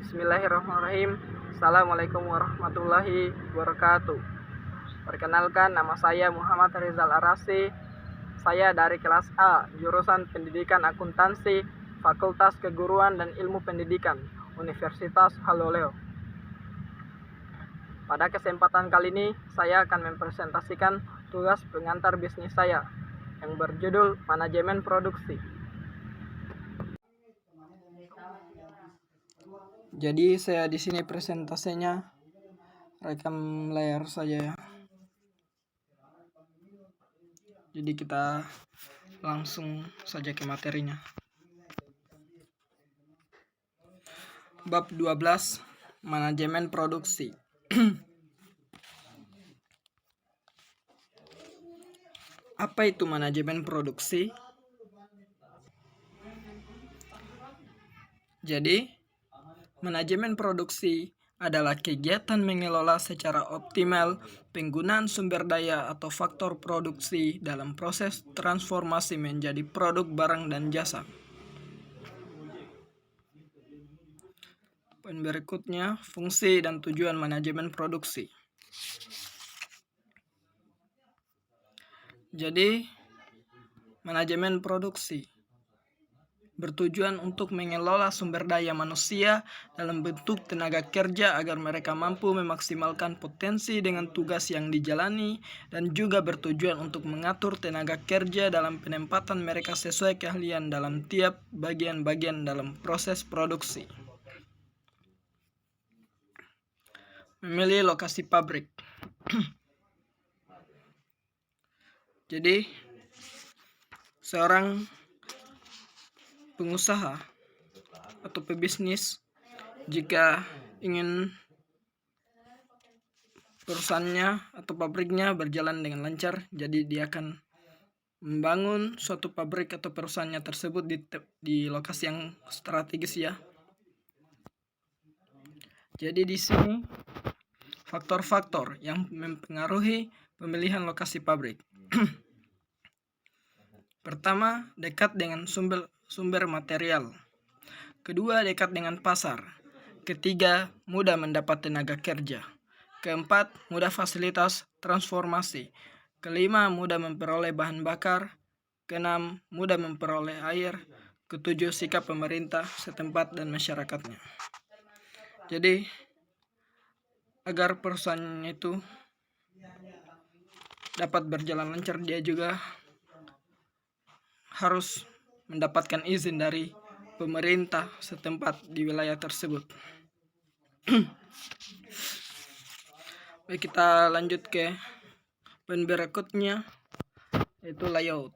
Bismillahirrahmanirrahim. Assalamualaikum warahmatullahi wabarakatuh. Perkenalkan, nama saya Muhammad Rizal Arasi. Saya dari kelas A, jurusan Pendidikan Akuntansi, Fakultas Keguruan dan Ilmu Pendidikan, Universitas Haloleo. Pada kesempatan kali ini, saya akan mempresentasikan tugas pengantar bisnis saya yang berjudul Manajemen Produksi. Jadi saya di sini presentasinya rekam layar saja ya. Jadi kita langsung saja ke materinya. Bab 12, Manajemen Produksi. Apa itu manajemen produksi? Jadi, manajemen produksi adalah kegiatan mengelola secara optimal penggunaan sumber daya atau faktor produksi dalam proses transformasi menjadi produk barang dan jasa. Poin berikutnya, fungsi dan tujuan manajemen produksi. Jadi, manajemen produksi bertujuan untuk mengelola sumber daya manusia dalam bentuk tenaga kerja agar mereka mampu memaksimalkan potensi dengan tugas yang dijalani, dan juga bertujuan untuk mengatur tenaga kerja dalam penempatan mereka sesuai keahlian dalam tiap bagian-bagian dalam proses produksi. Memilih lokasi pabrik. Jadi, seorang pengusaha atau pebisnis jika ingin perusahaannya atau pabriknya berjalan dengan lancar, jadi dia akan membangun suatu pabrik atau perusahaannya tersebut di lokasi yang strategis ya. Jadi di sini faktor-faktor yang mempengaruhi pemilihan lokasi pabrik. Pertama, dekat dengan sumber material. Kedua, dekat dengan pasar. Ketiga, mudah mendapat tenaga kerja. Keempat, mudah fasilitas transformasi. Kelima, mudah memperoleh bahan bakar. Keenam, mudah memperoleh air. Ketujuh, sikap pemerintah setempat dan masyarakatnya. Jadi, agar perusahaan itu dapat berjalan lancar, dia juga harus mendapatkan izin dari pemerintah setempat di wilayah tersebut. Baik, kita lanjut ke poin berikutnya, yaitu layout.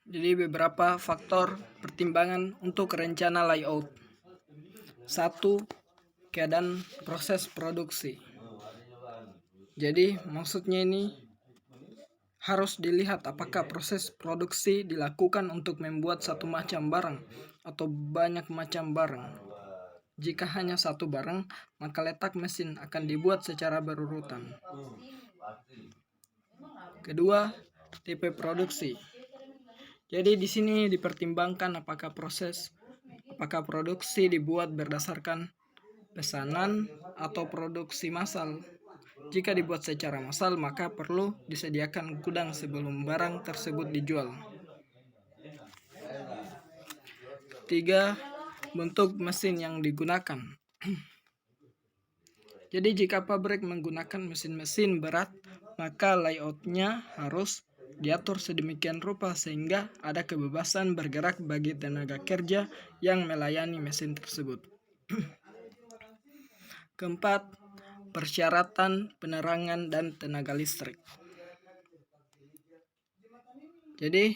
Jadi beberapa faktor pertimbangan untuk rencana layout. 1. Keadaan proses produksi. Jadi maksudnya ini harus dilihat apakah proses produksi dilakukan untuk membuat satu macam barang atau banyak macam barang. Jika hanya satu barang, maka letak mesin akan dibuat secara berurutan. Kedua, tipe produksi. Jadi di sini dipertimbangkan apakah produksi dibuat berdasarkan pesanan atau produksi massal. Jika dibuat secara massal, maka perlu disediakan gudang sebelum barang tersebut dijual. 3. Bentuk mesin yang digunakan. Jadi jika pabrik menggunakan mesin-mesin berat, maka layoutnya harus diatur sedemikian rupa sehingga ada kebebasan bergerak bagi tenaga kerja yang melayani mesin tersebut. Keempat, persyaratan penerangan dan tenaga listrik. Jadi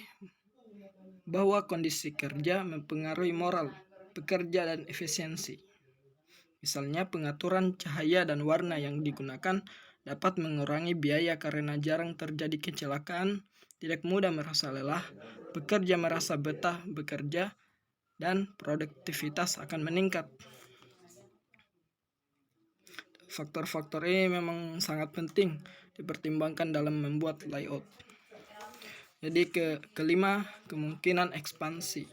bahwa kondisi kerja mempengaruhi moral pekerja dan efisiensi. Misalnya pengaturan cahaya dan warna yang digunakan dapat mengurangi biaya karena jarang terjadi kecelakaan, tidak mudah merasa lelah, pekerja merasa betah bekerja, dan produktivitas akan meningkat. Faktor-faktor ini memang sangat penting dipertimbangkan dalam membuat layout. Jadi kelima, kemungkinan ekspansi.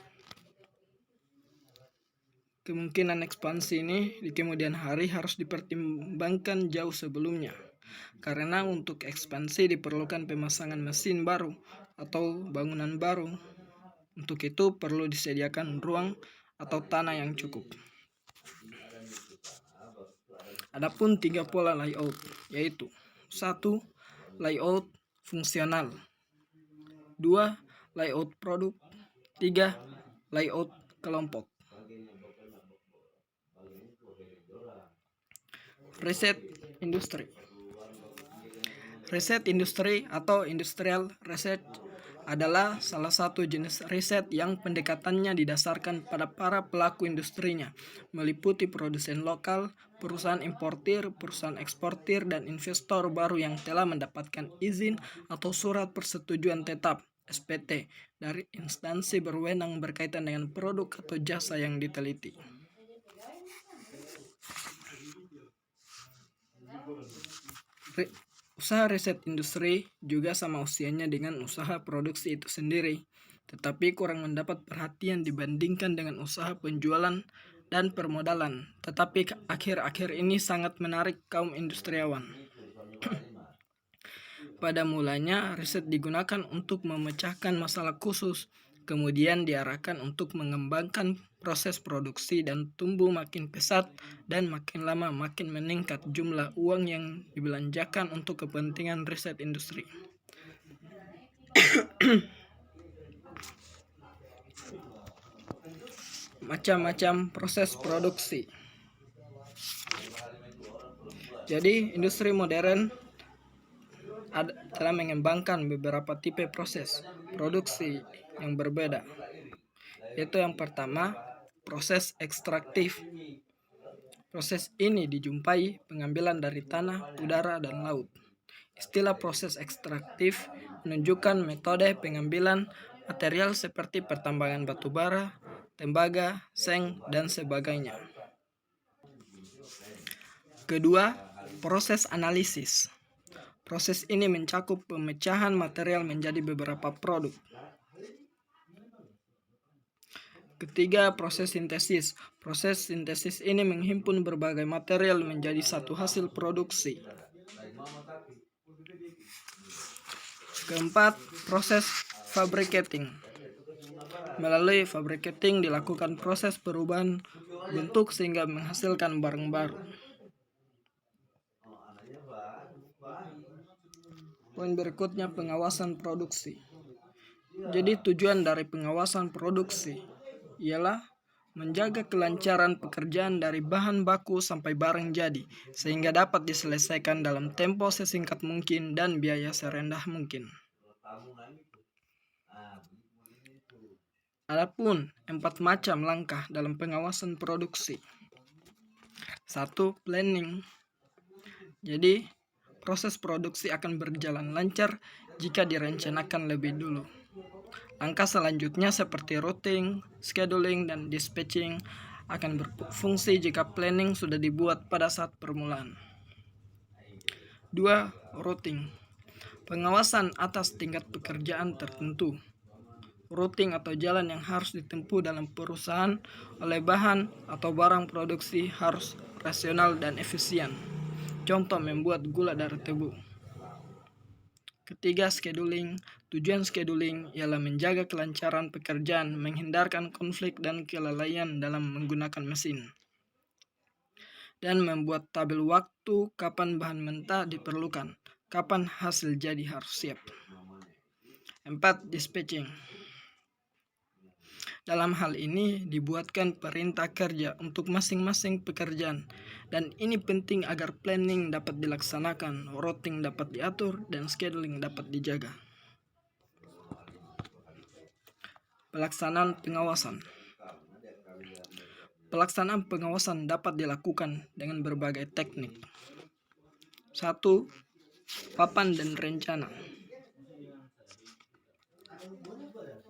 Kemungkinan ekspansi ini di kemudian hari harus dipertimbangkan jauh sebelumnya. Karena untuk ekspansi diperlukan pemasangan mesin baru atau bangunan baru. Untuk itu perlu disediakan ruang atau tanah yang cukup. Adapun 3 pola layout, yaitu 1. Layout fungsional, 2. Layout produk, 3. Layout kelompok. Riset industri. Riset industri atau industrial research adalah salah satu jenis riset yang pendekatannya didasarkan pada para pelaku industrinya, meliputi produsen lokal, perusahaan importir, perusahaan eksportir, dan investor baru yang telah mendapatkan izin atau surat persetujuan tetap (SPT) dari instansi berwenang berkaitan dengan produk atau jasa yang diteliti. Usaha riset industri juga sama usianya dengan usaha produksi itu sendiri, tetapi kurang mendapat perhatian dibandingkan dengan usaha penjualan dan permodalan. Tetapi akhir-akhir ini sangat menarik kaum industriawan. Pada mulanya, riset digunakan untuk memecahkan masalah khusus, kemudian diarahkan untuk mengembangkan proses produksi dan tumbuh makin pesat dan makin lama makin meningkat jumlah uang yang dibelanjakan untuk kepentingan riset industri. Macam-macam proses produksi. Jadi, industri modern telah mengembangkan beberapa tipe proses produksi yang berbeda. Yaitu yang pertama, proses ekstraktif. Proses ini dijumpai pengambilan dari tanah, udara, dan laut. Istilah proses ekstraktif menunjukkan metode pengambilan material seperti pertambangan batu bara, tembaga, seng, dan sebagainya. Kedua, proses analisis. Proses ini mencakup pemecahan material menjadi beberapa produk. Ketiga, proses sintesis. Proses sintesis ini menghimpun berbagai material menjadi satu hasil produksi. Keempat, proses fabricating. Melalui fabricating dilakukan proses perubahan bentuk sehingga menghasilkan barang baru. Poin berikutnya, pengawasan produksi. Jadi tujuan dari pengawasan produksi ialah menjaga kelancaran pekerjaan dari bahan baku sampai barang jadi, sehingga dapat diselesaikan dalam tempo sesingkat mungkin dan biaya serendah mungkin. Adapun 4 macam langkah dalam pengawasan produksi. 1. Planning. Jadi, proses produksi akan berjalan lancar jika direncanakan lebih dulu. Langkah selanjutnya seperti routing, scheduling, dan dispatching akan berfungsi jika planning sudah dibuat pada saat permulaan. 2. Routing. Pengawasan atas tingkat pekerjaan tertentu. Routing atau jalan yang harus ditempuh dalam perusahaan oleh bahan atau barang produksi harus rasional dan efisien. Contoh, membuat gula dari tebu. Ketiga, scheduling. Tujuan scheduling ialah menjaga kelancaran pekerjaan, menghindarkan konflik dan kelalaian dalam menggunakan mesin, dan membuat tabel waktu kapan bahan mentah diperlukan, kapan hasil jadi harus siap. 4. Dispatching. Dalam hal ini dibuatkan perintah kerja untuk masing-masing pekerjaan, dan ini penting agar planning dapat dilaksanakan, routing dapat diatur, dan scheduling dapat dijaga. Pelaksanaan pengawasan. Pelaksanaan pengawasan dapat dilakukan dengan berbagai teknik. 1. Papan dan rencana.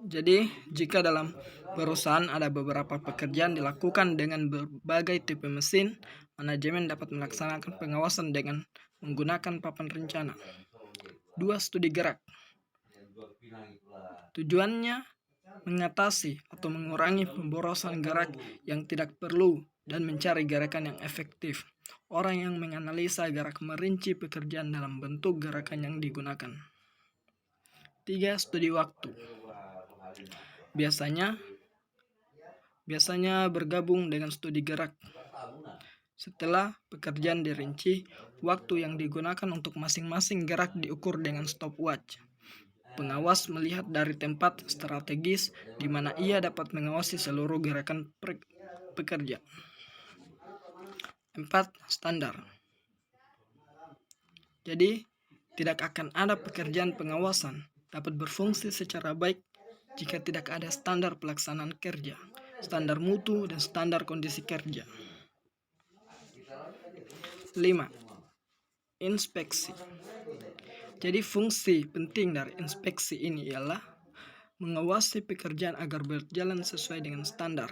Jadi, jika dalam perusahaan ada beberapa pekerjaan dilakukan dengan berbagai tipe mesin, manajemen dapat melaksanakan pengawasan dengan menggunakan papan rencana. 2. Studi gerak. Tujuannya mengatasi atau mengurangi pemborosan gerak yang tidak perlu dan mencari gerakan yang efektif. Orang yang menganalisa gerak merinci pekerjaan dalam bentuk gerakan yang digunakan. 3. Studi waktu. Biasanya bergabung dengan studi gerak. Setelah pekerjaan dirinci, waktu yang digunakan untuk masing-masing gerak diukur dengan stopwatch. Pengawas melihat dari tempat strategis di mana ia dapat mengawasi seluruh gerakan pekerja. 4. Standar. Jadi, tidak akan ada pekerjaan pengawasan dapat berfungsi secara baik jika tidak ada standar pelaksanaan kerja, standar mutu, dan standar kondisi kerja. 5. Inspeksi. Jadi fungsi penting dari inspeksi ini ialah mengawasi pekerjaan agar berjalan sesuai dengan standar,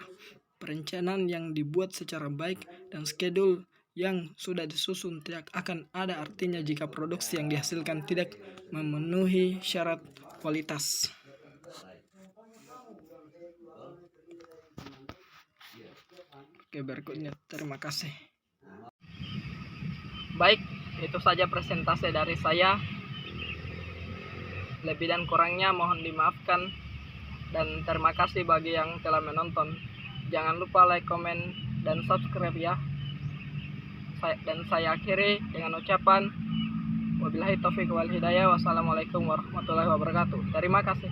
perencanaan yang dibuat secara baik, dan skedul yang sudah disusun. Tidak akan ada artinya jika produksi yang dihasilkan tidak memenuhi syarat kualitas. Oke, berikutnya. Terima kasih. Baik, itu saja presentasi dari saya. Lebih dan kurangnya mohon dimaafkan, dan terima kasih bagi yang telah menonton. Jangan lupa like, komen, dan subscribe ya. Dan saya akhiri dengan ucapan wabillahi taufiq wal hidayah. Wassalamualaikum warahmatullahi wabarakatuh. Terima kasih.